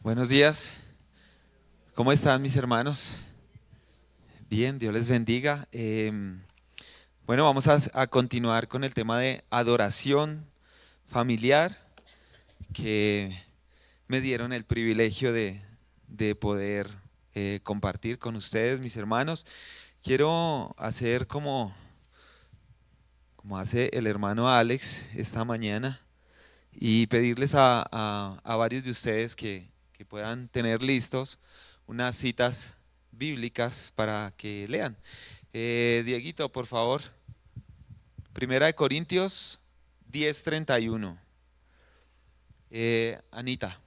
Buenos días, ¿cómo están mis hermanos? Bien, Dios les bendiga. Bueno, vamos a continuar con el tema de adoración familiar que me dieron el privilegio de poder compartir con ustedes, mis hermanos. Quiero hacer como hace el hermano Alex esta mañana y pedirles a varios de ustedes que puedan tener listos unas citas bíblicas para que lean. Dieguito, por favor, Primera de Corintios 10:31. Anita,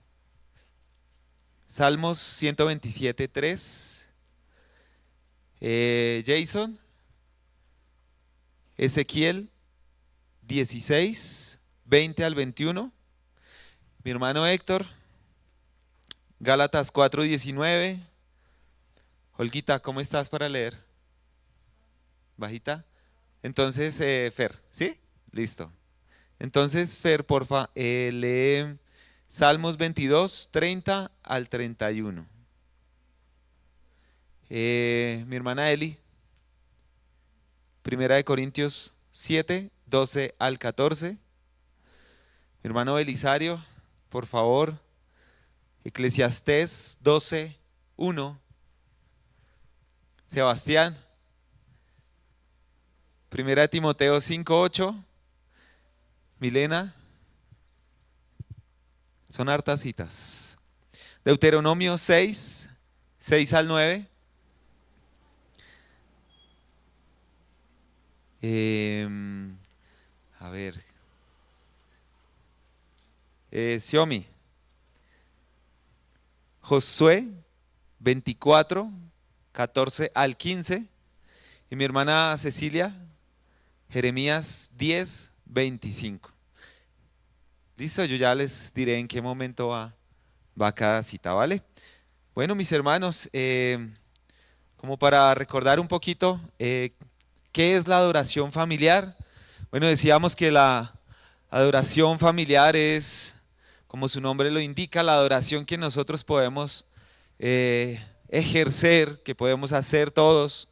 Salmos 127:3. Jason, Ezequiel 16:20 al 21. Mi hermano Héctor, Gálatas 4:19. Olguita, ¿cómo estás para leer? Bajita. Entonces, Fer, ¿sí? Listo. Entonces, Fer, porfa, lee Salmos 22:30 al 31. Mi hermana Eli, Primera de Corintios 7:12 al 14. Mi hermano Belisario, por favor, Eclesiastés 12:1. Sebastián, Primera de Timoteo 5:8. Milena, son hartas citas. Deuteronomio 6:6 al 9. A ver, Xiaomi, Josué 24:14 al 15. Y mi hermana Cecilia, Jeremías 10:25. Listo, yo ya les diré en qué momento va cada cita, ¿vale? Bueno, mis hermanos, como para recordar un poquito, ¿qué es la adoración familiar? Bueno, decíamos que la adoración familiar es, como su nombre lo indica, la adoración que nosotros podemos ejercer, que podemos hacer todos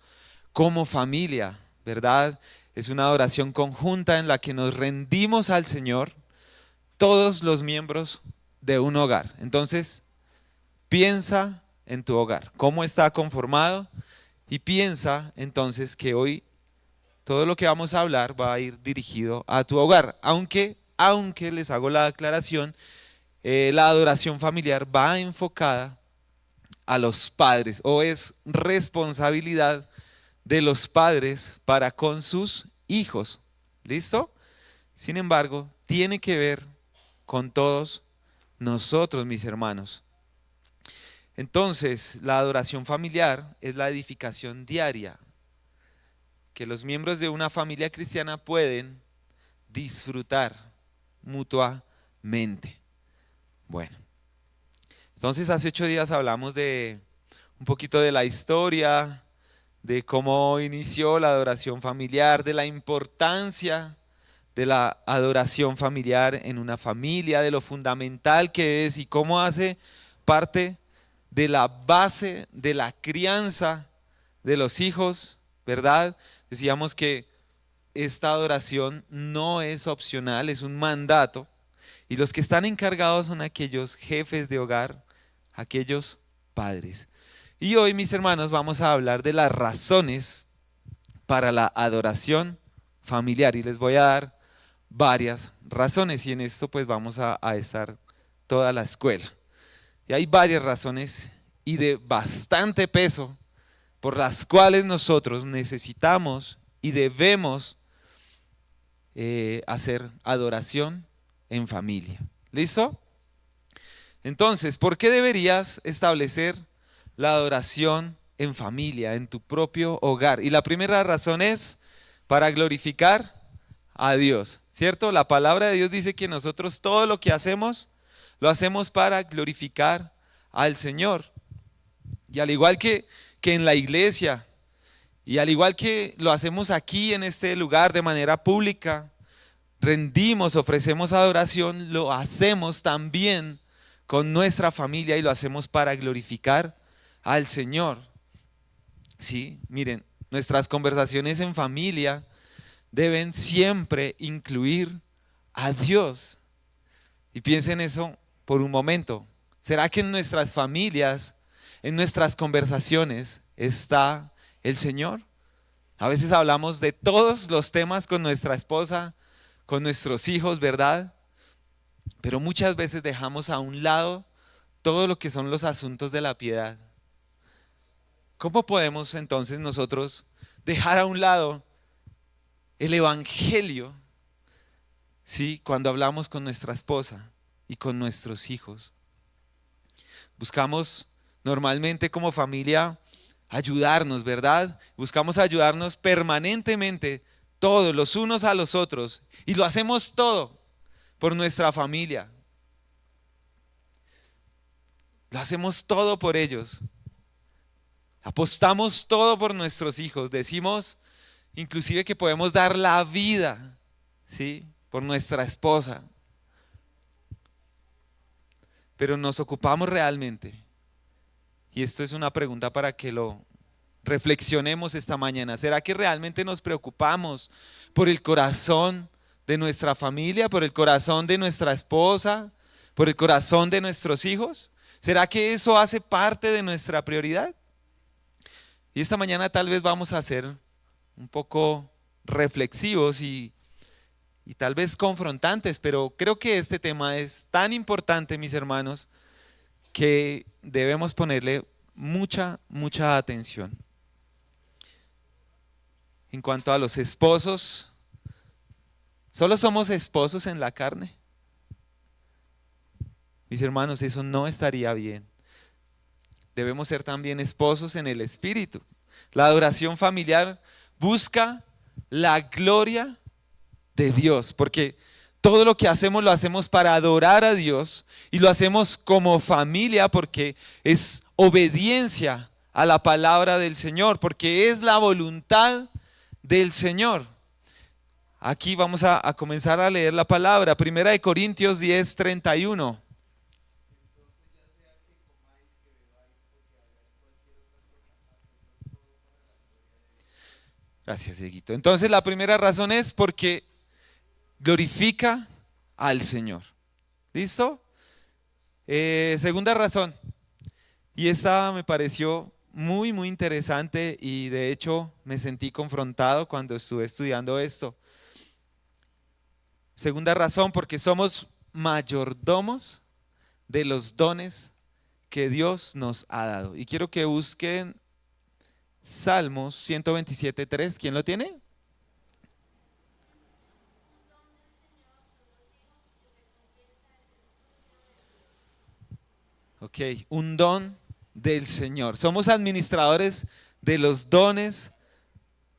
como familia, ¿verdad? Es una adoración conjunta en la que nos rendimos al Señor, todos los miembros de un hogar. Entonces, piensa en tu hogar, cómo está conformado, y piensa entonces que hoy todo lo que vamos a hablar va a ir dirigido a tu hogar, aunque les hago la aclaración, la adoración familiar va enfocada a los padres o es responsabilidad de los padres para con sus hijos. ¿Listo? Sin embargo, tiene que ver con todos nosotros, mis hermanos. Entonces, la adoración familiar es la edificación diaria que los miembros de una familia cristiana pueden disfrutar mutuamente. Bueno, entonces hace 8 días hablamos de un poquito de la historia, de cómo inició la adoración familiar, de la importancia de la adoración familiar en una familia, de lo fundamental que es y cómo hace parte de la base de la crianza de los hijos, ¿verdad? Decíamos que esta adoración no es opcional, es un mandato, y los que están encargados son aquellos jefes de hogar, aquellos padres. Y hoy, mis hermanos, vamos a hablar de las razones para la adoración familiar y les voy a dar varias razones y en esto pues vamos a estar toda la escuela. Y hay varias razones y de bastante peso por las cuales nosotros necesitamos y debemos hacer adoración en familia. ¿Listo? Entonces, ¿por qué deberías establecer la adoración en familia, en tu propio hogar? Y la primera razón es para glorificar a Dios, ¿cierto? La palabra de Dios dice que nosotros todo lo que hacemos, lo hacemos para glorificar al Señor. Y al igual que en la iglesia, y al igual que lo hacemos aquí en este lugar de manera pública, rendimos, ofrecemos adoración, lo hacemos también con nuestra familia y lo hacemos para glorificar al Señor. Sí, miren, nuestras conversaciones en familia deben siempre incluir a Dios. Y piensen eso por un momento. ¿Será que en nuestras familias, en nuestras conversaciones está el Señor? A veces hablamos de todos los temas con nuestra esposa, con nuestros hijos, ¿verdad? Pero muchas veces dejamos a un lado todo lo que son los asuntos de la piedad. ¿Cómo podemos entonces nosotros dejar a un lado el evangelio, sí, cuando hablamos con nuestra esposa y con nuestros hijos? Buscamos normalmente como familia ayudarnos, ¿verdad? Buscamos ayudarnos permanentemente, todos los unos a los otros, y lo hacemos todo por nuestra familia. Lo hacemos todo por ellos. Apostamos todo por nuestros hijos. Decimos inclusive que podemos dar la vida, ¿sí?, por nuestra esposa. Pero nos ocupamos realmente. Y esto es una pregunta para que lo reflexionemos esta mañana. ¿Será que realmente nos preocupamos por el corazón de nuestra familia, por el corazón de nuestra esposa, por el corazón de nuestros hijos? ¿Será que eso hace parte de nuestra prioridad? Y esta mañana tal vez vamos a ser un poco reflexivos y tal vez confrontantes, pero creo que este tema es tan importante, mis hermanos, que debemos ponerle mucha atención. En cuanto a los esposos, ¿solo somos esposos en la carne? Mis hermanos, eso no estaría bien. Debemos ser también esposos en el espíritu. La adoración familiar busca la gloria de Dios, porque todo lo que hacemos lo hacemos para adorar a Dios y lo hacemos como familia porque es obediencia a la palabra del Señor, porque es la voluntad del Señor. Aquí vamos a comenzar a leer la palabra, 1 Corintios 10:31. Gracias, Dieguito. Entonces la primera razón es porque glorifica al Señor. ¿Listo? Segunda razón, y esta me pareció muy interesante y de hecho me sentí confrontado cuando estuve estudiando esto. Segunda razón, porque somos mayordomos de los dones que Dios nos ha dado. Y quiero que busquen Salmos 127:3. ¿Quién lo tiene? Ok, un don del Señor. Somos administradores de los dones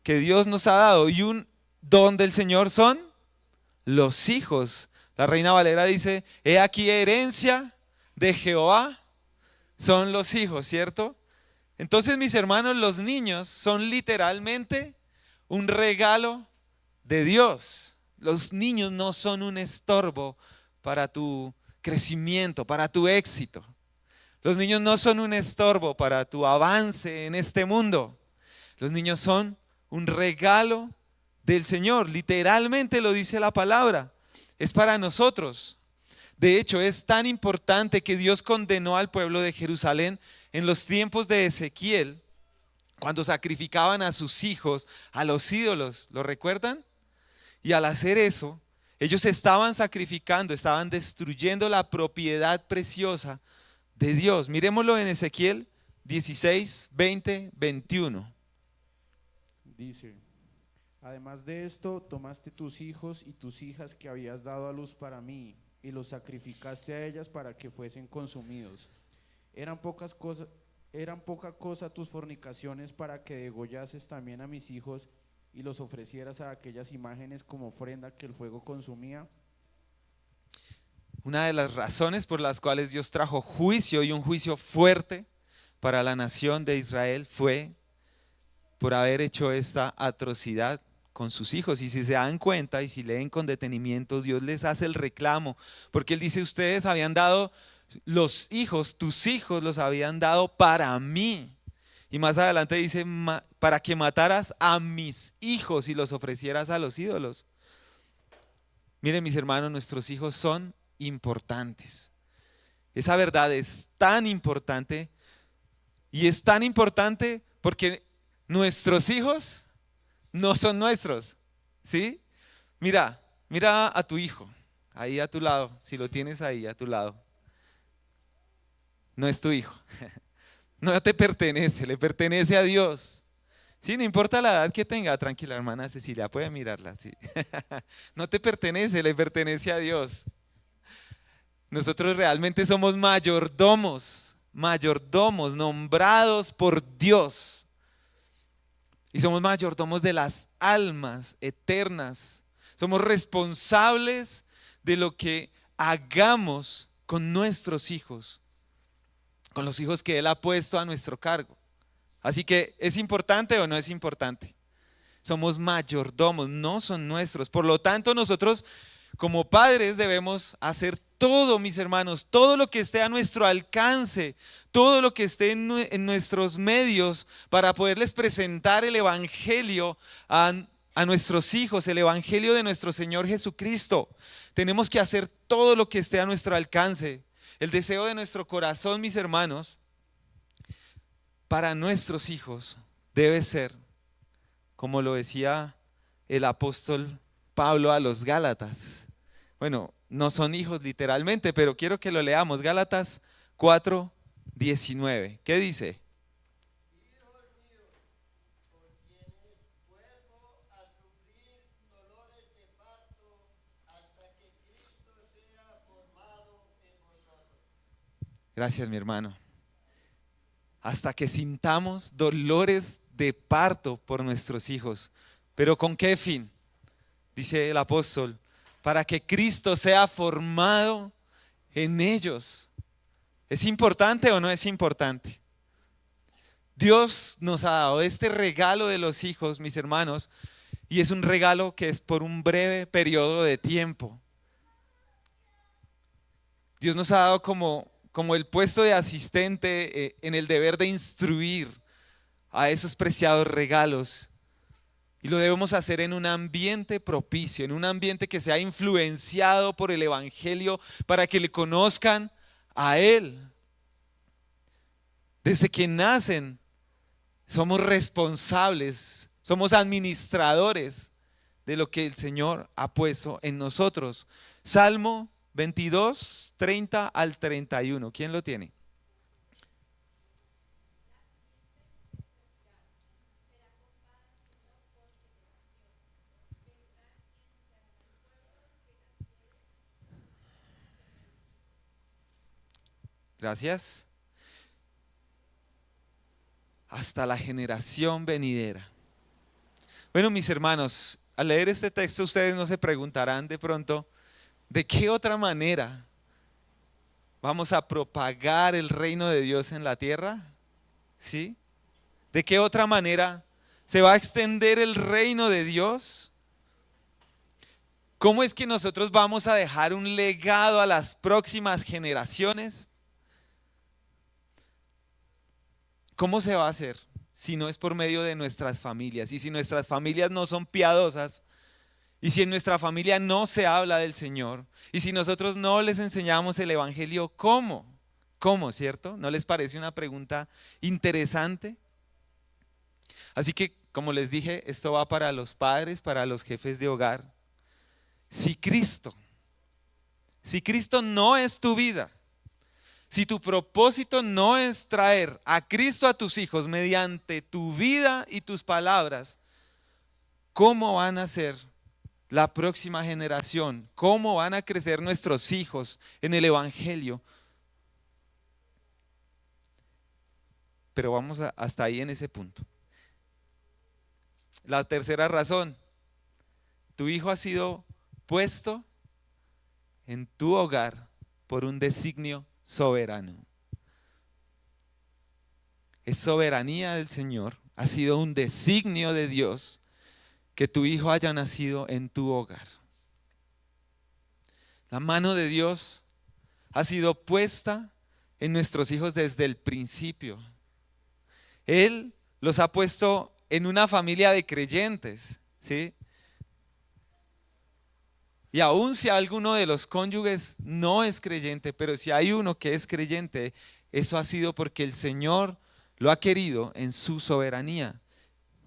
que Dios nos ha dado. Y un don del Señor son los hijos. La Reina Valera dice, he aquí herencia de Jehová son los hijos, ¿cierto? Entonces, mis hermanos, los niños son literalmente un regalo de Dios. Los niños no son un estorbo para tu crecimiento, para tu éxito. Los niños no son un estorbo para tu avance en este mundo. Los niños son un regalo del Señor. Literalmente lo dice la palabra. Es para nosotros. De hecho, es tan importante que Dios condenó al pueblo de Jerusalén en los tiempos de Ezequiel, cuando sacrificaban a sus hijos a los ídolos. ¿Lo recuerdan? Y al hacer eso, ellos estaban sacrificando, estaban destruyendo la propiedad preciosa de Dios. Miremoslo en Ezequiel 16, 20, 21. Dice, además de esto, tomaste tus hijos y tus hijas que habías dado a luz para mí, y los sacrificaste a ellas para que fuesen consumidos. Eran poca cosa tus fornicaciones para que degollases también a mis hijos y los ofrecieras a aquellas imágenes como ofrenda que el fuego consumía. Una de las razones por las cuales Dios trajo juicio, y un juicio fuerte para la nación de Israel, fue por haber hecho esta atrocidad con sus hijos. Y si se dan cuenta y si leen con detenimiento, Dios les hace el reclamo, porque Él dice, ustedes habían dado Los hijos, tus hijos los habían dado para mí. Y más adelante dice, para que mataras a mis hijos y los ofrecieras a los ídolos. Miren mis hermanos, nuestros hijos son importantes. Esa verdad es tan importante y es tan importante porque nuestros hijos no son nuestros, ¿sí? Mira a tu hijo, ahí a tu lado, si lo tienes ahí a tu lado. No es tu hijo, no te pertenece, le pertenece a Dios. Sí, no importa la edad que tenga, tranquila hermana Cecilia, puede mirarla, sí. No te pertenece, le pertenece a Dios. Nosotros realmente somos mayordomos nombrados por Dios. Y somos mayordomos de las almas eternas. Somos responsables de lo que hagamos con nuestros hijos, con los hijos que Él ha puesto a nuestro cargo. Así que, ¿es importante o no es importante? Somos mayordomos, no son nuestros. Por lo tanto, nosotros como padres debemos hacer todo, mis hermanos, todo lo que esté a nuestro alcance, todo lo que esté en nuestros medios para poderles presentar el evangelio a nuestros hijos, el evangelio de nuestro Señor Jesucristo. Tenemos que hacer todo lo que esté a nuestro alcance. El deseo de nuestro corazón, mis hermanos, para nuestros hijos debe ser, como lo decía el apóstol Pablo a los Gálatas. Bueno, no son hijos literalmente, pero quiero que lo leamos. Gálatas 4:19. ¿Qué dice? Hijos míos, por quienes vuelvo a sufrir dolores de parto hasta que Cristo sea formado en vosotros. Gracias, mi hermano. Hasta que sintamos dolores de parto por nuestros hijos. ¿Pero con qué fin? Dice el apóstol, para que Cristo sea formado en ellos. ¿Es importante o no es importante? Dios nos ha dado este regalo de los hijos, mis hermanos, y es un regalo que es por un breve periodo de tiempo. Dios nos ha dado como el puesto de asistente en el deber de instruir a esos preciados regalos. Y lo debemos hacer en un ambiente propicio, en un ambiente que sea influenciado por el Evangelio para que le conozcan a Él. Desde que nacen, somos responsables, somos administradores de lo que el Señor ha puesto en nosotros. Salmo 22, 30 al 31. ¿Quién lo tiene? Gracias. Hasta la generación venidera. Bueno, mis hermanos, al leer este texto ustedes no se preguntarán de pronto, ¿de qué otra manera vamos a propagar el reino de Dios en la tierra? ¿Sí? ¿De qué otra manera se va a extender el reino de Dios? ¿Cómo es que nosotros vamos a dejar un legado a las próximas generaciones? ¿Cómo se va a hacer si no es por medio de nuestras familias? Y si nuestras familias no son piadosas, y si en nuestra familia no se habla del Señor, y si nosotros no les enseñamos el Evangelio, ¿cómo? ¿Cómo, cierto? ¿No les parece una pregunta interesante? Así que, como les dije, esto va para los padres, para los jefes de hogar. Si Cristo no es tu vida, si tu propósito no es traer a Cristo a tus hijos mediante tu vida y tus palabras, ¿cómo van a ser la próxima generación? ¿Cómo van a crecer nuestros hijos en el Evangelio? Pero vamos hasta ahí en ese punto. La tercera razón, tu hijo ha sido puesto en tu hogar por un designio soberano. Es soberanía del Señor, ha sido un designio de Dios que tu hijo haya nacido en tu hogar. La mano de Dios ha sido puesta en nuestros hijos desde el principio. Él los ha puesto en una familia de creyentes, ¿sí? Y aun si alguno de los cónyuges no es creyente, pero si hay uno que es creyente, eso ha sido porque el Señor lo ha querido en su soberanía.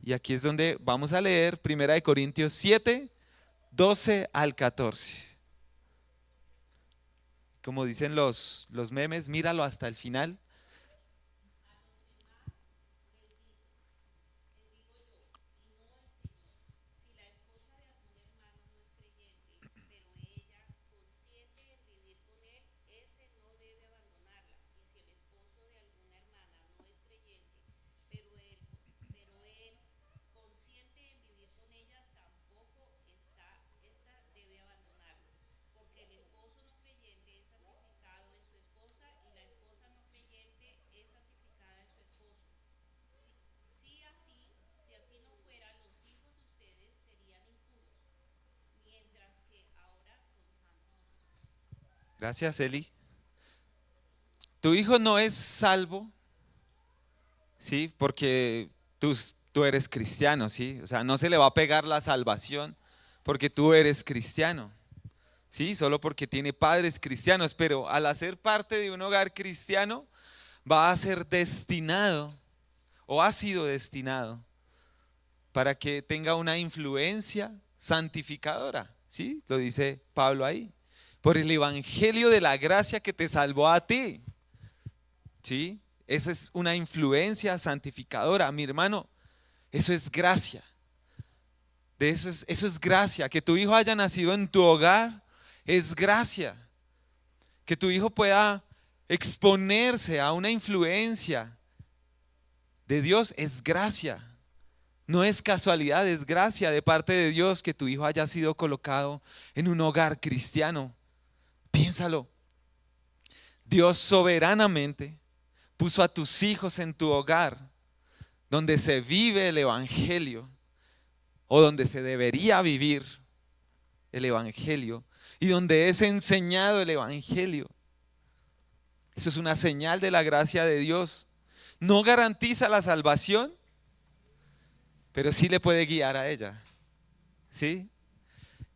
Y aquí es donde vamos a leer 1 Corintios 7, 12 al 14. Como dicen los memes, míralo hasta el final. Gracias, Eli. Tu hijo no es salvo, ¿sí? Porque tú eres cristiano, ¿sí? O sea, no se le va a pegar la salvación porque tú eres cristiano, ¿sí? Solo porque tiene padres cristianos, pero al hacer parte de un hogar cristiano va a ser destinado o ha sido destinado para que tenga una influencia santificadora, ¿sí? Lo dice Pablo ahí. Por el evangelio de la gracia que te salvó a ti, ¿sí? Esa es una influencia santificadora, mi hermano. Eso es gracia. Eso es gracia. Que tu hijo haya nacido en tu hogar es gracia. Que tu hijo pueda exponerse a una influencia de Dios es gracia. No es casualidad, es gracia de parte de Dios que tu hijo haya sido colocado en un hogar cristiano. Piénsalo. Dios soberanamente puso a tus hijos en tu hogar, donde se vive el evangelio, o donde se debería vivir el evangelio, y donde es enseñado el evangelio. Eso es una señal de la gracia de Dios. No garantiza la salvación, pero sí le puede guiar a ella, ¿sí?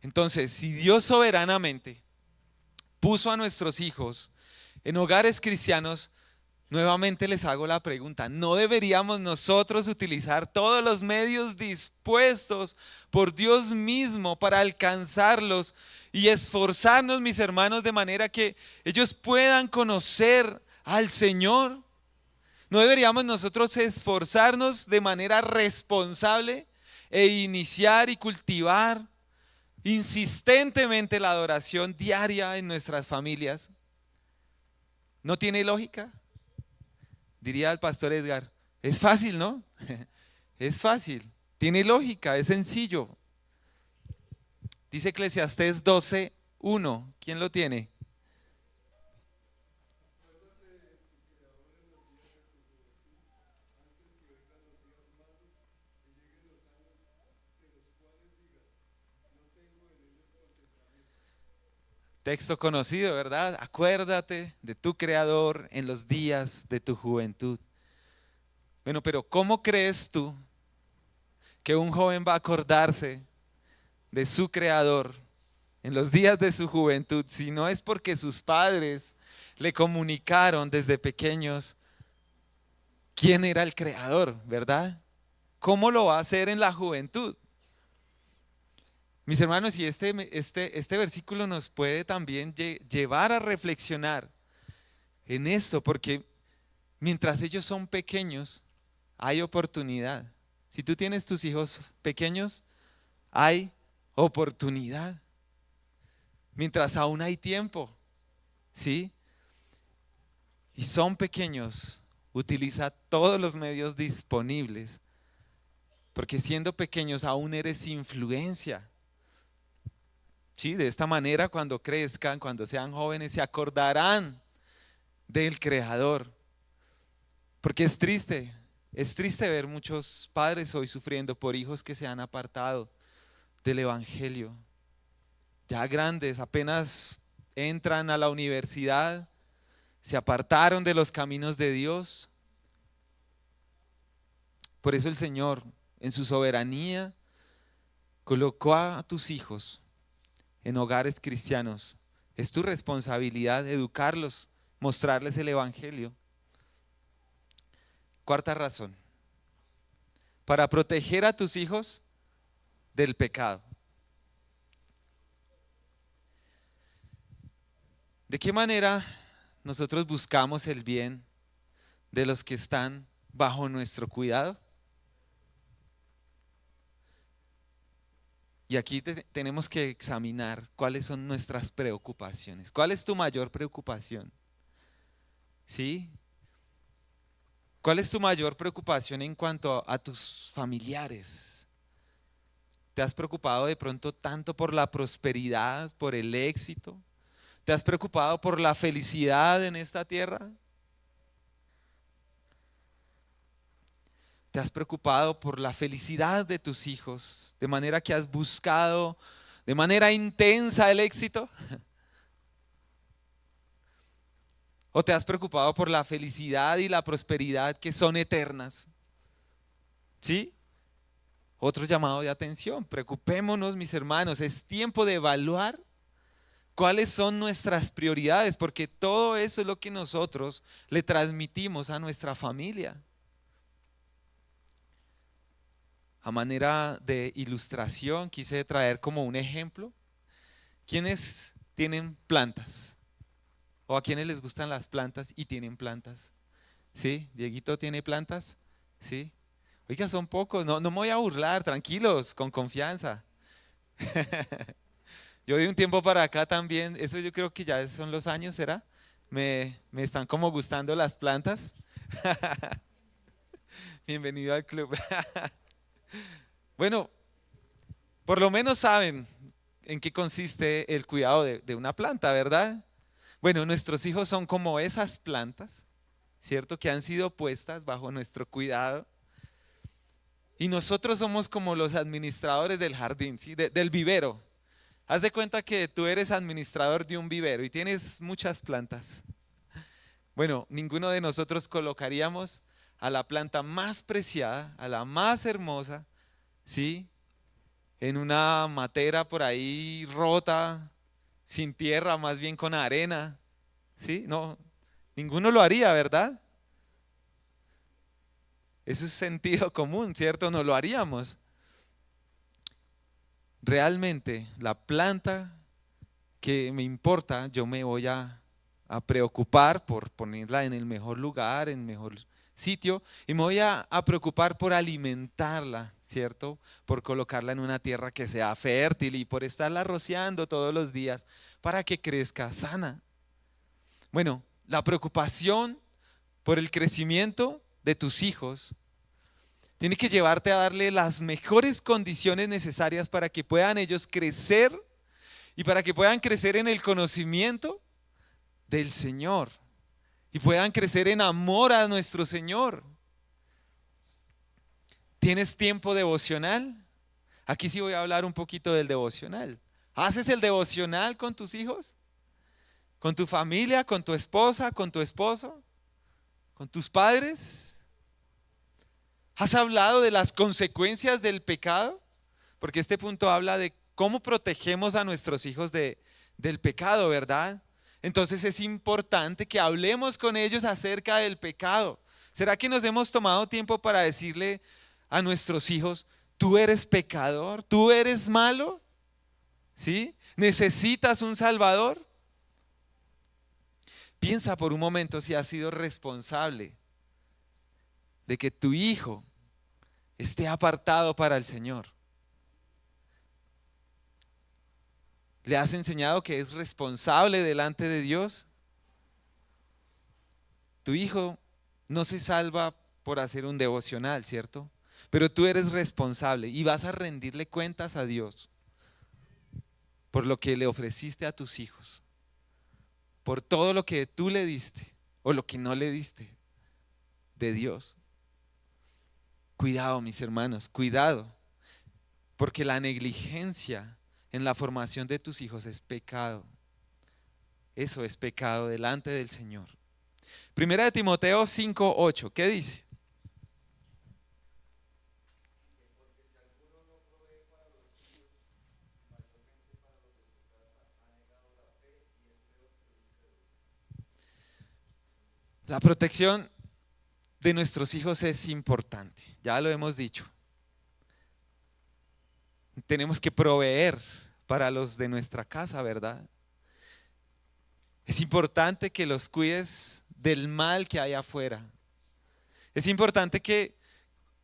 Entonces, si Dios soberanamente puso a nuestros hijos en hogares cristianos, nuevamente les hago la pregunta, ¿no deberíamos nosotros utilizar todos los medios dispuestos por Dios mismo para alcanzarlos y esforzarnos, mis hermanos, de manera que ellos puedan conocer al Señor? ¿No deberíamos nosotros esforzarnos de manera responsable e iniciar y cultivar insistentemente la adoración diaria en nuestras familias? ¿No tiene lógica? Diría el pastor Edgar, es fácil, ¿no? Es fácil, tiene lógica, es sencillo. Dice Eclesiastés 12:1, ¿quién lo tiene? Texto conocido, ¿verdad? Acuérdate de tu Creador en los días de tu juventud. Bueno, pero ¿cómo crees tú que un joven va a acordarse de su Creador en los días de su juventud si no es porque sus padres le comunicaron desde pequeños quién era el Creador, ¿verdad? ¿Cómo lo va a hacer en la juventud? Mis hermanos, y este versículo nos puede también llevar a reflexionar en esto, porque mientras ellos son pequeños, hay oportunidad. Si tú tienes tus hijos pequeños, hay oportunidad. Mientras aún hay tiempo, ¿sí? Y son pequeños, utiliza todos los medios disponibles, porque siendo pequeños aún eres influencia. Sí, de esta manera cuando crezcan, cuando sean jóvenes, se acordarán del Creador. Porque es triste ver muchos padres hoy sufriendo por hijos que se han apartado del Evangelio. Ya grandes, apenas entran a la universidad, se apartaron de los caminos de Dios. Por eso el Señor, en su soberanía, colocó a tus hijos en hogares cristianos. Es tu responsabilidad educarlos, mostrarles el Evangelio. Cuarta razón, para proteger a tus hijos del pecado. ¿De qué manera nosotros buscamos el bien de los que están bajo nuestro cuidado? Y aquí tenemos que examinar cuáles son nuestras preocupaciones. ¿Cuál es tu mayor preocupación? ¿Sí? ¿Cuál es tu mayor preocupación en cuanto a tus familiares? ¿Te has preocupado de pronto tanto por la prosperidad, por el éxito? ¿Te has preocupado por la felicidad en esta tierra? ¿Te has preocupado por la felicidad de tus hijos? ¿De manera que has buscado de manera intensa el éxito? ¿O te has preocupado por la felicidad y la prosperidad que son eternas? ¿Sí? Otro llamado de atención. Preocupémonos, mis hermanos. Es tiempo de evaluar cuáles son nuestras prioridades, porque todo eso es lo que nosotros le transmitimos a nuestra familia. A manera de ilustración, quise traer como un ejemplo. ¿Quiénes tienen plantas? ¿O a quiénes les gustan las plantas y tienen plantas? ¿Sí? ¿Dieguito tiene plantas? ¿Sí? Oiga, son pocos, no me voy a burlar, tranquilos, con confianza. Yo de un tiempo para acá también, eso yo creo que ya son los años, ¿será? Me están como gustando las plantas. Bienvenido al club. Bueno, por lo menos saben en qué consiste el cuidado de una planta, ¿verdad? Bueno, nuestros hijos son como esas plantas, ¿cierto? Que han sido puestas bajo nuestro cuidado. Y nosotros somos como los administradores del jardín, ¿sí? Del vivero. Haz de cuenta que tú eres administrador de un vivero y tienes muchas plantas. Bueno, ninguno de nosotros colocaríamos a la planta más preciada, a la más hermosa, ¿sí? En una matera por ahí rota, sin tierra, más bien con arena, ¿sí? No, ninguno lo haría, ¿verdad? Eso es sentido común, ¿cierto? No lo haríamos. Realmente la planta que me importa, yo me voy a preocupar por ponerla en el mejor lugar, en el mejor sitio, y me voy a preocupar por alimentarla, ¿cierto? Por colocarla en una tierra que sea fértil y por estarla rociando todos los días para que crezca sana. Bueno, la preocupación por el crecimiento de tus hijos tiene que llevarte a darle las mejores condiciones necesarias para que puedan ellos crecer y para que puedan crecer en el conocimiento del Señor y puedan crecer en amor a nuestro Señor. ¿Tienes tiempo devocional? Aquí sí voy a hablar un poquito del devocional. ¿Haces el devocional con tus hijos? ¿Con tu familia? ¿Con tu esposa? ¿Con tu esposo? ¿Con tus padres? ¿Has hablado de las consecuencias del pecado? Porque este punto habla de cómo protegemos a nuestros hijos del pecado, ¿verdad? Entonces es importante que hablemos con ellos acerca del pecado. ¿Será que nos hemos tomado tiempo para decirle a nuestros hijos, tú eres pecador, tú eres malo? ¿Sí? ¿Necesitas un salvador? Piensa por un momento si has sido responsable de que tu hijo esté apartado para el Señor. ¿Le has enseñado que es responsable delante de Dios? Tu hijo no se salva por hacer un devocional, ¿cierto? Pero tú eres responsable y vas a rendirle cuentas a Dios por lo que le ofreciste a tus hijos, por todo lo que tú le diste o lo que no le diste de Dios. Cuidado, mis hermanos, cuidado, porque la negligencia en la formación de tus hijos es pecado. eso es pecado delante del Señor. Primera de Timoteo 5:8, ¿qué dice? La protección de nuestros hijos es importante, ya lo hemos dicho. Tenemos que proveer para los de nuestra casa, ¿verdad? Es importante que los cuides del mal que hay afuera. Es importante que,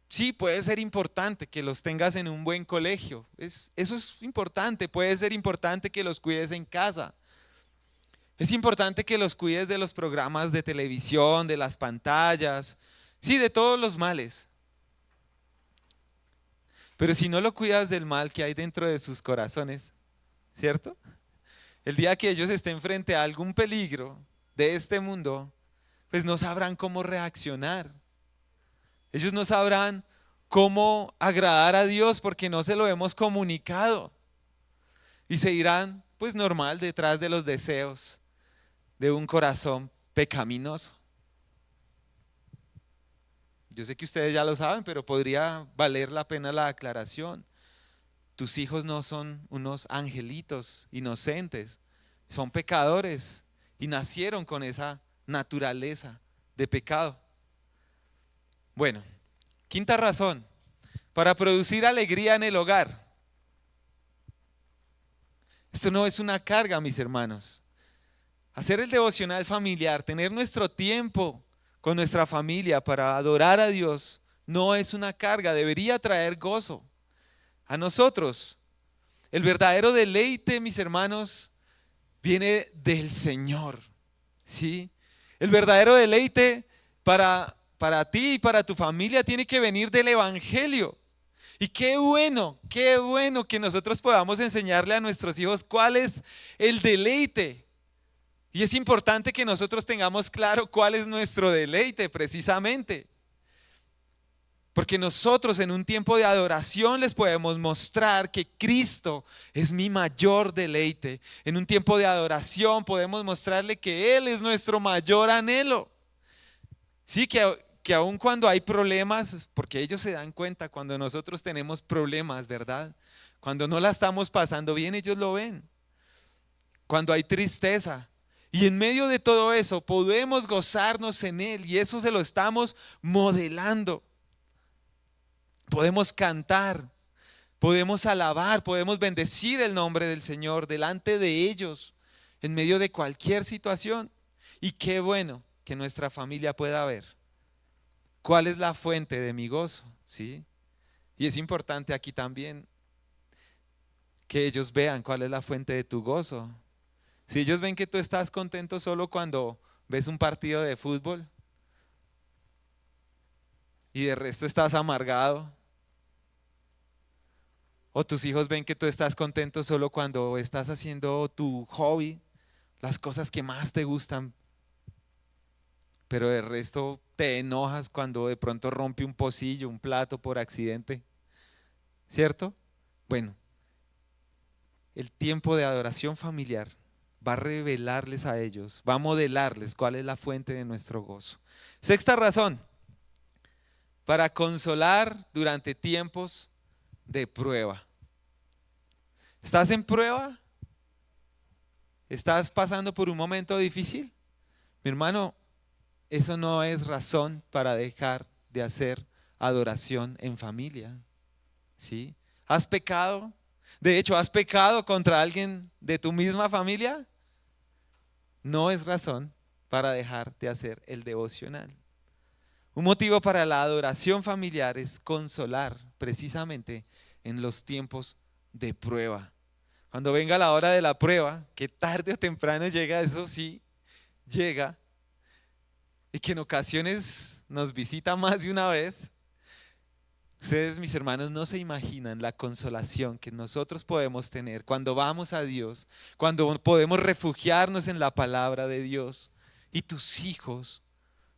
sí, puede ser importante que los tengas en un buen colegio. Eso es importante. Puede ser importante que los cuides en casa. Es importante que los cuides de los programas de televisión, de las pantallas, sí, de todos los males. Pero si no lo cuidas del mal que hay dentro de sus corazones, ¿cierto? El día que ellos estén frente a algún peligro de este mundo, pues no sabrán cómo reaccionar. Ellos no sabrán cómo agradar a Dios porque no se lo hemos comunicado. Y se irán, pues normal, detrás de los deseos de un corazón pecaminoso. Yo sé que ustedes ya lo saben, pero podría valer la pena la aclaración. Tus hijos no son unos angelitos inocentes, son pecadores y nacieron con esa naturaleza de pecado. Bueno, quinta razón, para producir alegría en el hogar. Esto no es una carga, mis hermanos. Hacer el devocional familiar, tener nuestro tiempo con nuestra familia para adorar a Dios, no es una carga, debería traer gozo a nosotros. El verdadero deleite, mis hermanos, viene del Señor, ¿sí? El verdadero deleite para ti y para tu familia tiene que venir del Evangelio. Y qué bueno que nosotros podamos enseñarle a nuestros hijos cuál es el deleite. Y es importante que nosotros tengamos claro cuál es nuestro deleite precisamente. Porque nosotros en un tiempo de adoración les podemos mostrar que Cristo es mi mayor deleite. En un tiempo de adoración podemos mostrarle que Él es nuestro mayor anhelo. Sí, que aun cuando hay problemas, porque ellos se dan cuenta cuando nosotros tenemos problemas, ¿verdad? Cuando no la estamos pasando bien, ellos lo ven. Cuando hay tristeza. Y en medio de todo eso podemos gozarnos en Él y eso se lo estamos modelando. Podemos cantar, podemos alabar, podemos bendecir el nombre del Señor delante de ellos en medio de cualquier situación. Y qué bueno que nuestra familia pueda ver cuál es la fuente de mi gozo, ¿sí? Y es importante aquí también que ellos vean cuál es la fuente de tu gozo. Si ellos ven que tú estás contento solo cuando ves un partido de fútbol y de resto estás amargado, o tus hijos ven que tú estás contento solo cuando estás haciendo tu hobby, las cosas que más te gustan, pero de resto te enojas cuando de pronto rompe un pocillo, un plato por accidente, ¿cierto? Bueno, el tiempo de adoración familiar va a revelarles a ellos, va a modelarles cuál es la fuente de nuestro gozo. Sexta razón, para consolar durante tiempos de prueba. ¿Estás en prueba? ¿Estás pasando por un momento difícil? Mi hermano, eso no es razón para dejar de hacer adoración en familia, ¿sí? ¿Has pecado? De hecho, ¿has pecado contra alguien de tu misma familia? No es razón para dejar de hacer el devocional. Un motivo para la adoración familiar es consolar precisamente en los tiempos de prueba. Cuando venga la hora de la prueba, que tarde o temprano llega, eso sí, llega, y que en ocasiones nos visita más de una vez. Ustedes, mis hermanos, no se imaginan la consolación que nosotros podemos tener cuando vamos a Dios, cuando podemos refugiarnos en la palabra de Dios. Y tus hijos,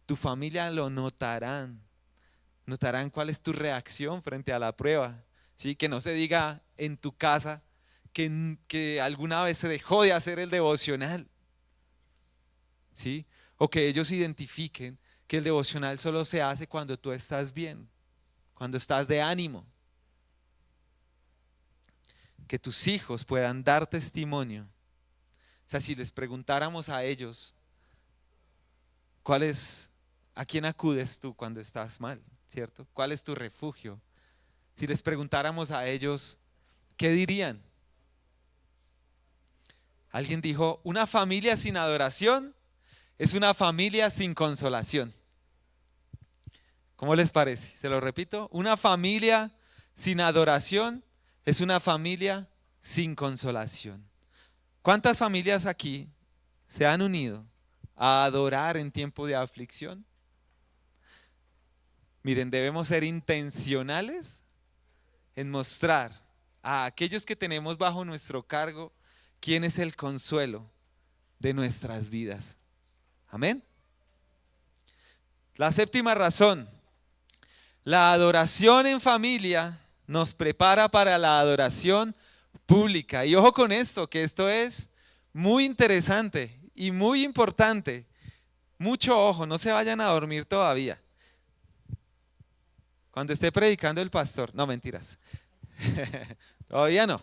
tu familia lo notarán. Notarán cuál es tu reacción frente a la prueba. ¿Sí? Que no se diga en tu casa que alguna vez se dejó de hacer el devocional. ¿sí? O que ellos identifiquen que el devocional solo se hace cuando tú estás bien, cuando estás de ánimo. Que tus hijos puedan dar testimonio. O sea, si les preguntáramos a ellos, ¿a quién acudes tú cuando estás mal? ¿Cierto? ¿Cuál es tu refugio? Si les preguntáramos a ellos, ¿qué dirían? Alguien dijo, una familia sin adoración es una familia sin consolación. ¿Cómo les parece? Se lo repito, una familia sin adoración es una familia sin consolación. ¿Cuántas familias aquí se han unido a adorar en tiempo de aflicción? Miren, debemos ser intencionales en mostrar a aquellos que tenemos bajo nuestro cargo quién es el consuelo de nuestras vidas. Amén. La séptima razón, la adoración en familia nos prepara para la adoración pública. Y ojo con esto, que esto es muy interesante y muy importante. Mucho ojo, no se vayan a dormir todavía. Cuando esté predicando el pastor, no mentiras, todavía no.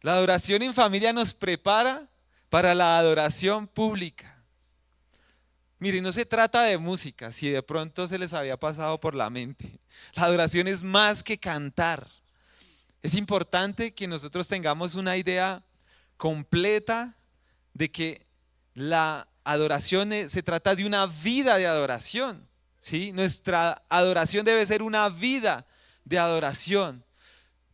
La adoración en familia nos prepara para la adoración pública. Miren, no se trata de música, si de pronto se les había pasado por la mente. La adoración es más que cantar. Es importante que nosotros tengamos una idea completa de que la adoración se trata de una vida de adoración, ¿sí? Nuestra adoración debe ser una vida de adoración.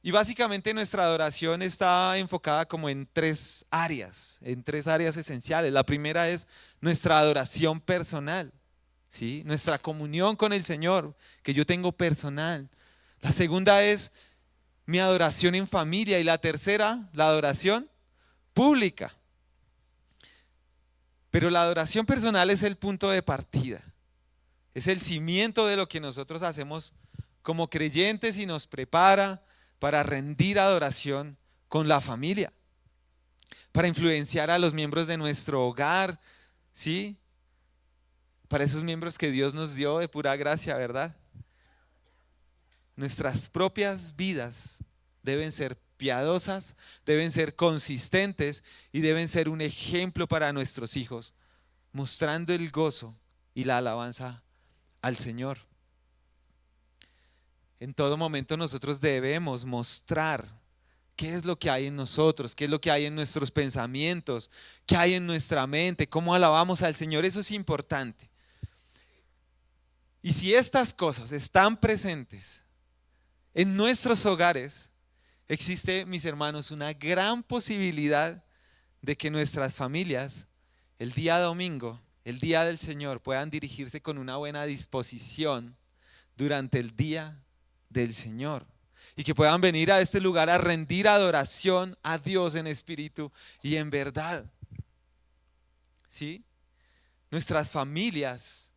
Y básicamente nuestra adoración está enfocada como en tres áreas esenciales. La primera es nuestra adoración personal, ¿sí? Nuestra comunión con el Señor, que yo tengo personal. La segunda es mi adoración en familia. Y la tercera, la adoración pública. Pero la adoración personal es el punto de partida. Es el cimiento de lo que nosotros hacemos como creyentes y nos prepara para rendir adoración con la familia, para influenciar a los miembros de nuestro hogar, ¿sí? Para esos miembros que Dios nos dio de pura gracia, ¿verdad? Nuestras propias vidas deben ser piadosas, deben ser consistentes y deben ser un ejemplo para nuestros hijos, mostrando el gozo y la alabanza al Señor. En todo momento nosotros debemos mostrar qué es lo que hay en nosotros, qué es lo que hay en nuestros pensamientos, qué hay en nuestra mente, cómo alabamos al Señor. Eso es importante. Y si estas cosas están presentes en nuestros hogares, existe, mis hermanos, una gran posibilidad de que nuestras familias, el día domingo, el día del Señor, puedan dirigirse con una buena disposición durante el día del Señor y que puedan venir a este lugar a rendir adoración a Dios en espíritu y en verdad. ¿Sí? Nuestras familias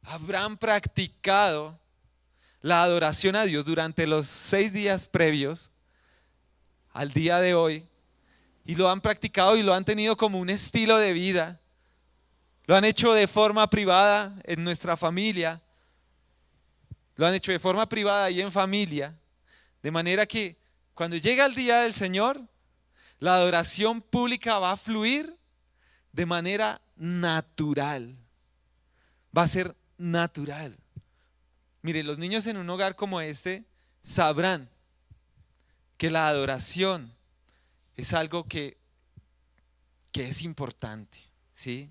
habrán practicado la adoración a Dios durante los 6 días previos al día de hoy y lo han practicado y lo han tenido como un estilo de vida. Lo han hecho de forma privada en nuestra familia. Lo han hecho de forma privada y en familia, de manera que cuando llega el día del Señor, la adoración pública va a fluir de manera natural. Va a ser natural. Mire, los niños en un hogar como este sabrán que la adoración es algo que es importante, ¿sí?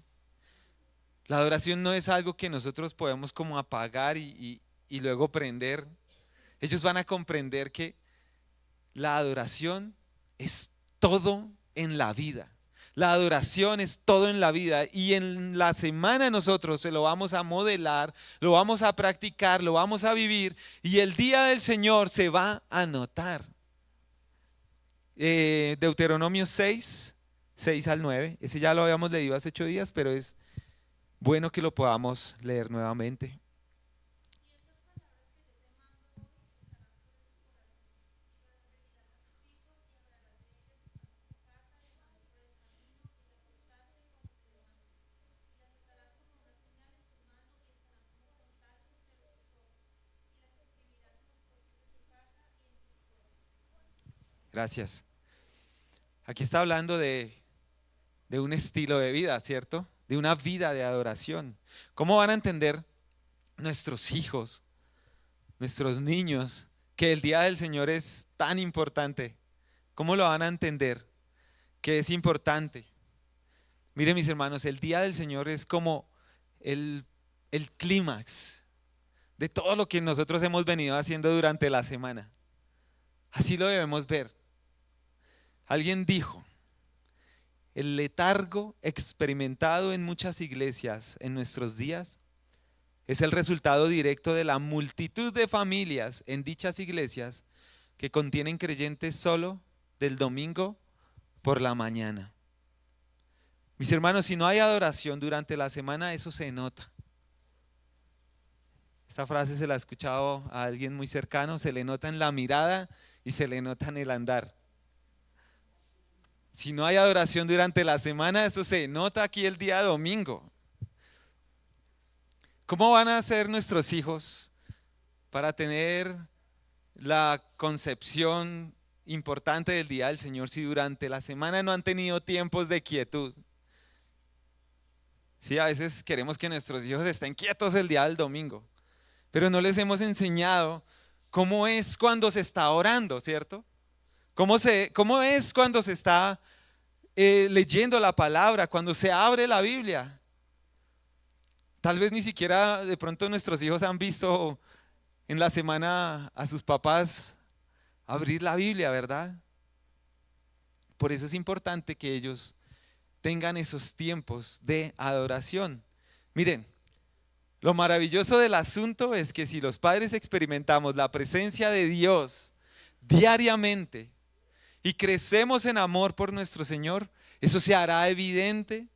La adoración no es algo que nosotros podemos como apagar y luego prender. Ellos van a comprender que la adoración es todo en la vida. La adoración es todo en la vida y en la semana nosotros se lo vamos a modelar, lo vamos a practicar, lo vamos a vivir y el día del Señor se va a notar. Deuteronomio 6, 6 al 9, ese ya lo habíamos leído hace 8 días, pero es bueno que lo podamos leer nuevamente. Gracias. Aquí está hablando de un estilo de vida, ¿cierto? De una vida de adoración. ¿Cómo van a entender nuestros hijos, nuestros niños, que el día del Señor es tan importante? ¿Cómo lo van a entender? Que es importante. Miren, mis hermanos, el día del Señor es como el clímax de todo lo que nosotros hemos venido haciendo durante la semana. Así lo debemos ver. Alguien dijo: el letargo experimentado en muchas iglesias en nuestros días es el resultado directo de la multitud de familias en dichas iglesias que contienen creyentes solo del domingo por la mañana. Mis hermanos, si no hay adoración durante la semana, eso se nota. Esta frase se la he escuchado a alguien muy cercano: se le nota en la mirada y se le nota en el andar. Si no hay adoración durante la semana, eso se nota aquí el día domingo. ¿Cómo van a ser nuestros hijos para tener la concepción importante del día del Señor si durante la semana no han tenido tiempos de quietud? Sí, a veces queremos que nuestros hijos estén quietos el día del domingo, pero no les hemos enseñado cómo es cuando se está orando, ¿cierto? ¿Cómo es cuando se está leyendo la palabra, cuando se abre la Biblia? Tal vez ni siquiera de pronto nuestros hijos han visto en la semana a sus papás abrir la Biblia, ¿verdad? Por eso es importante que ellos tengan esos tiempos de adoración. Miren, lo maravilloso del asunto es que si los padres experimentamos la presencia de Dios diariamente y crecemos en amor por nuestro Señor, eso se hará evidente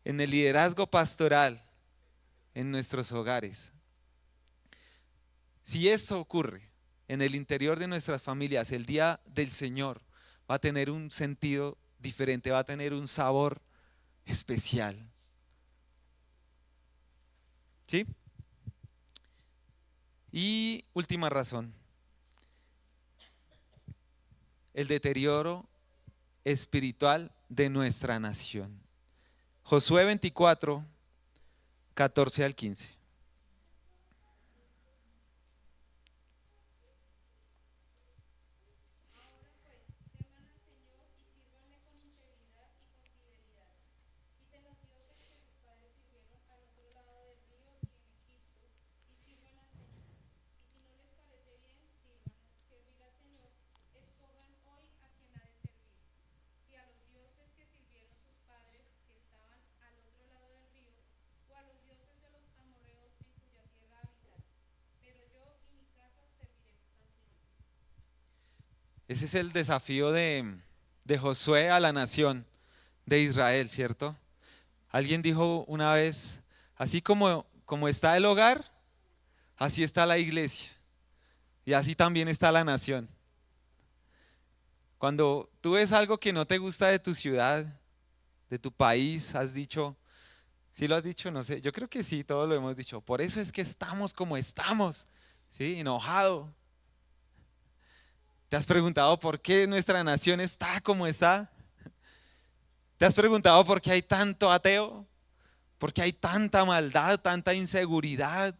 en el liderazgo pastoral en nuestros hogares. Si esto ocurre en el interior de nuestras familias, el día del Señor va a tener un sentido diferente, va a tener un sabor especial. ¿Sí? Y última razón: el deterioro espiritual de nuestra nación. Josué 24, 14 al 15. Ese es el desafío de Josué a la nación de Israel, ¿cierto? Alguien dijo una vez: así como está el hogar, así está la iglesia y así también está la nación. Cuando tú ves algo que no te gusta de tu ciudad, de tu país, has dicho, ¿sí lo has dicho? No sé, yo creo que sí, todos lo hemos dicho. Por eso es que estamos como estamos, ¿sí? Enojado. ¿Te has preguntado por qué nuestra nación está como está? ¿Te has preguntado por qué hay tanto ateo? ¿Por qué hay tanta maldad, tanta inseguridad?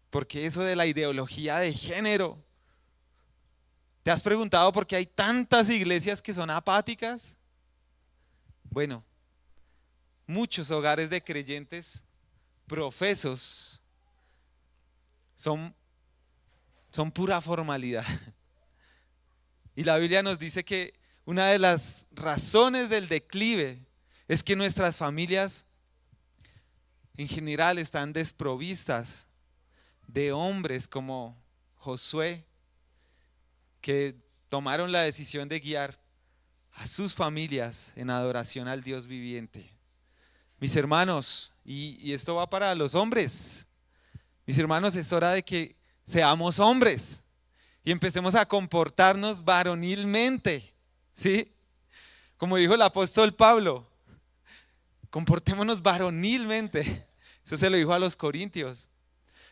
¿Por qué eso de la ideología de género? ¿Te has preguntado por qué hay tantas iglesias que son apáticas? Bueno, muchos hogares de creyentes profesos son pura formalidad. Y la Biblia nos dice que una de las razones del declive es que nuestras familias en general están desprovistas de hombres como Josué, que tomaron la decisión de guiar a sus familias en adoración al Dios viviente. Mis hermanos, y esto va para los hombres, mis hermanos, es hora de que seamos hombres y empecemos a comportarnos varonilmente, ¿sí? Como dijo el apóstol Pablo, comportémonos varonilmente. Eso se lo dijo a los corintios.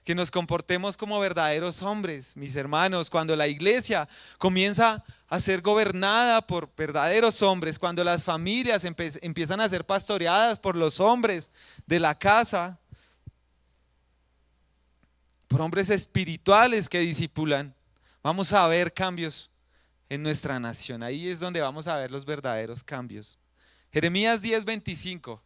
que nos comportemos como verdaderos hombres, mis hermanos. Cuando la iglesia comienza a ser gobernada por verdaderos hombres, cuando las familias empiezan a ser pastoreadas por los hombres de la casa, por hombres espirituales que discipulan, vamos a ver cambios en nuestra nación. Ahí es donde vamos a ver los verdaderos cambios. Jeremías 10:25.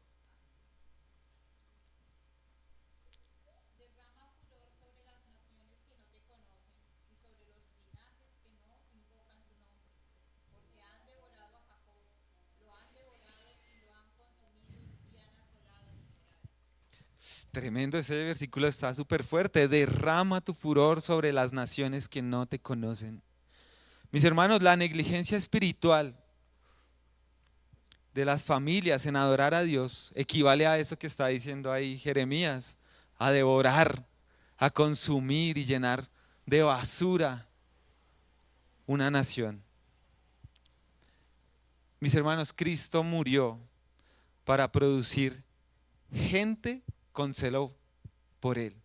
Tremendo, ese versículo está súper fuerte. Derrama tu furor sobre las naciones que no te conocen. Mis hermanos, la negligencia espiritual de las familias en adorar a Dios equivale a eso que está diciendo ahí Jeremías, a devorar, a consumir y llenar de basura una nación. Mis hermanos, Cristo murió para producir gente con celo por Él.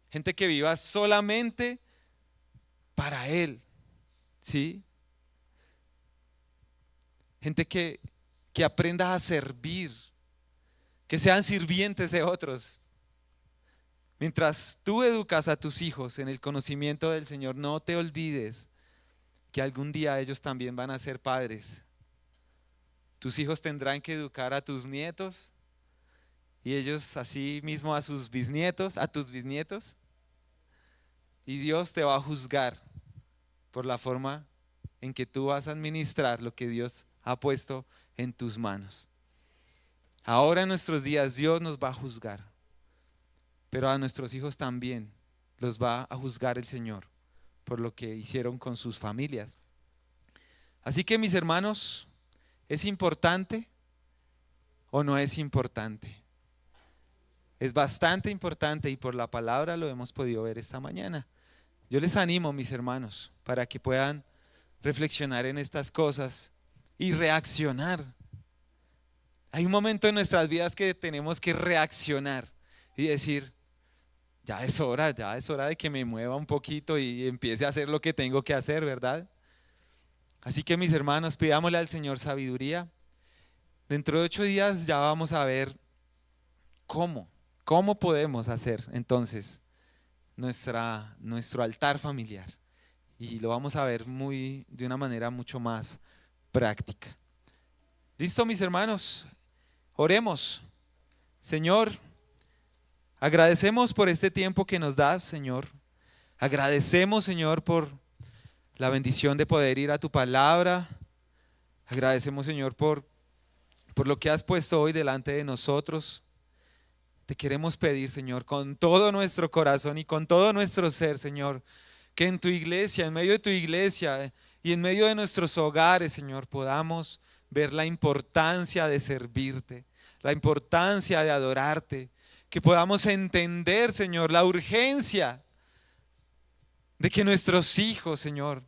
Gente que viva solamente para Él, ¿sí? Gente que aprenda a servir, que sean sirvientes de otros. Mientras tú educas a tus hijos en el conocimiento del Señor, no te olvides que algún día ellos también van a ser padres. Tus hijos tendrán que educar a tus nietos y ellos así mismo a sus bisnietos, a tus bisnietos. Y Dios te va a juzgar por la forma en que tú vas a administrar lo que Dios ha puesto en tus manos. Ahora en nuestros días Dios nos va a juzgar, pero a nuestros hijos también los va a juzgar el Señor por lo que hicieron con sus familias. Así que mis hermanos, ¿es importante o no es importante? Es bastante importante y por la palabra lo hemos podido ver esta mañana. Yo les animo, mis hermanos, para que puedan reflexionar en estas cosas y reaccionar. Hay un momento en nuestras vidas que tenemos que reaccionar y decir, ya es hora de que me mueva un poquito y empiece a hacer lo que tengo que hacer, ¿verdad? Así que mis hermanos, pidámosle al Señor sabiduría. Dentro de 8 días ya vamos a ver cómo podemos hacer entonces nuestro altar familiar. Y lo vamos a ver de una manera mucho más práctica. ¿Listo, mis hermanos? Oremos. Señor, agradecemos por este tiempo que nos das, Señor. Agradecemos, Señor, por la bendición de poder ir a tu palabra. Agradecemos, Señor, por lo que has puesto hoy delante de nosotros. Te queremos pedir, Señor, con todo nuestro corazón y con todo nuestro ser, Señor, que en tu iglesia, en medio de tu iglesia y en medio de nuestros hogares, Señor, podamos ver la importancia de servirte, la importancia de adorarte, que podamos entender, Señor, la urgencia de que nuestros hijos, Señor,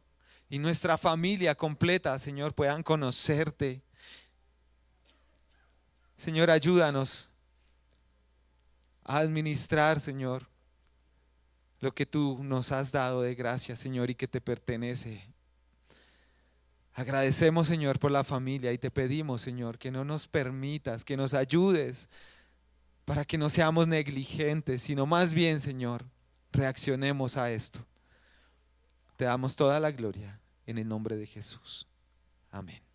y nuestra familia completa, Señor, puedan conocerte. Señor, ayúdanos a administrar, Señor, lo que tú nos has dado de gracia, Señor, y que te pertenece. Agradecemos, Señor, por la familia y te pedimos, Señor, que no nos permitas, que nos ayudes para que no seamos negligentes, sino más bien, Señor, reaccionemos a esto. Te damos toda la gloria en el nombre de Jesús. Amén.